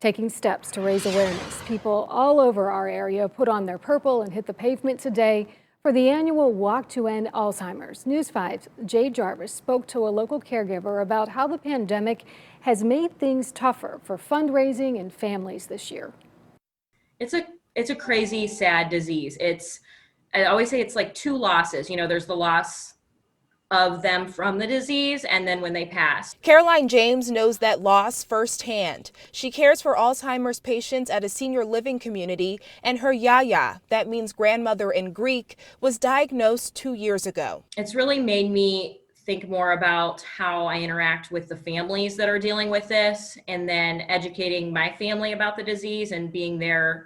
Taking steps to raise awareness, people all over our area put on their purple and hit the pavement today for the annual Walk to End Alzheimer's. News 5's Jay Jarvis spoke to a local caregiver about how the pandemic has made things tougher for fundraising and families this year. It's a crazy, sad disease. I always say it's like two losses. You know, there's the loss of them from the disease and then when they pass. Caroline James knows that loss firsthand. She cares for Alzheimer's patients at a senior living community, and her yaya, that means grandmother in Greek, was diagnosed 2 years ago. It's really made me think more about how I interact with the families that are dealing with this, and then educating my family about the disease and being their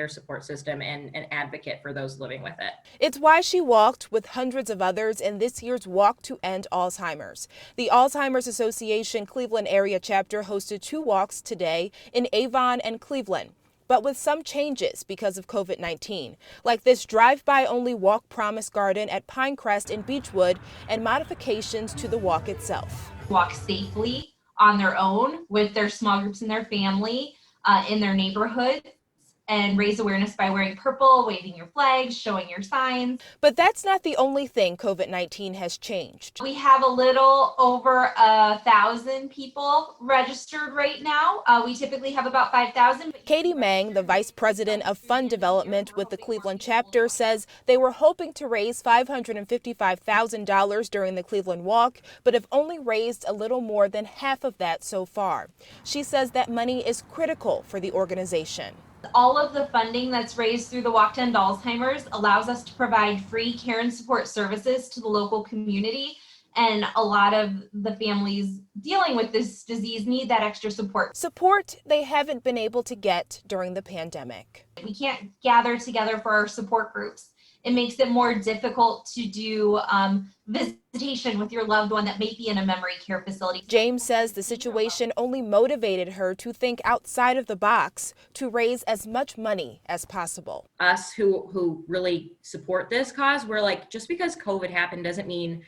support system and an advocate for those living with it. It's why she walked with hundreds of others in this year's Walk to End Alzheimer's. The Alzheimer's Association Cleveland area chapter hosted 2 walks today in Avon and Cleveland, but with some changes because of COVID-19, like this drive-by only walk promise garden at Pinecrest in Beechwood and modifications to the walk itself. Walk safely on their own with their small groups in their family, in their neighborhood, and raise awareness by wearing purple, waving your flags, showing your signs. But that's not the only thing COVID-19 has changed. We have a little over 1,000 people registered right now. We typically have about 5,000. Katie Mang, the vice president of fund development with the Cleveland chapter, says they were hoping to raise $555,000 during the Cleveland Walk, but have only raised a little more than half of that so far. She says that money is critical for the organization. All of the funding that's raised through the Walk to End Alzheimer's allows us to provide free care and support services to the local community. And a lot of the families dealing with this disease need that extra support. Support they haven't been able to get during the pandemic. We can't gather together for our support groups. It makes it more difficult to do visitation with your loved one that may be in a memory care facility. James says the situation only motivated her to think outside of the box to raise as much money as possible. Us who really support this cause, we're like, just because COVID happened doesn't mean,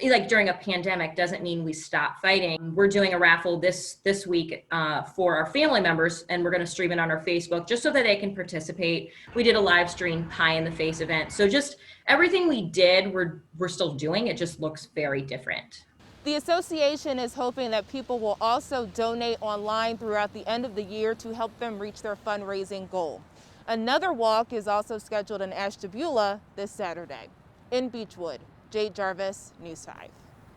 like during a pandemic, doesn't mean we stop fighting. We're doing a raffle this week for our family members, and we're going to stream it on our Facebook just so that they can participate. We did a live stream pie in the face event. So just everything we did, we're still doing. It just looks very different. The association is hoping that people will also donate online throughout the end of the year to help them reach their fundraising goal. Another walk is also scheduled in Ashtabula this Saturday. In Beechwood, Jay Jarvis, News 5.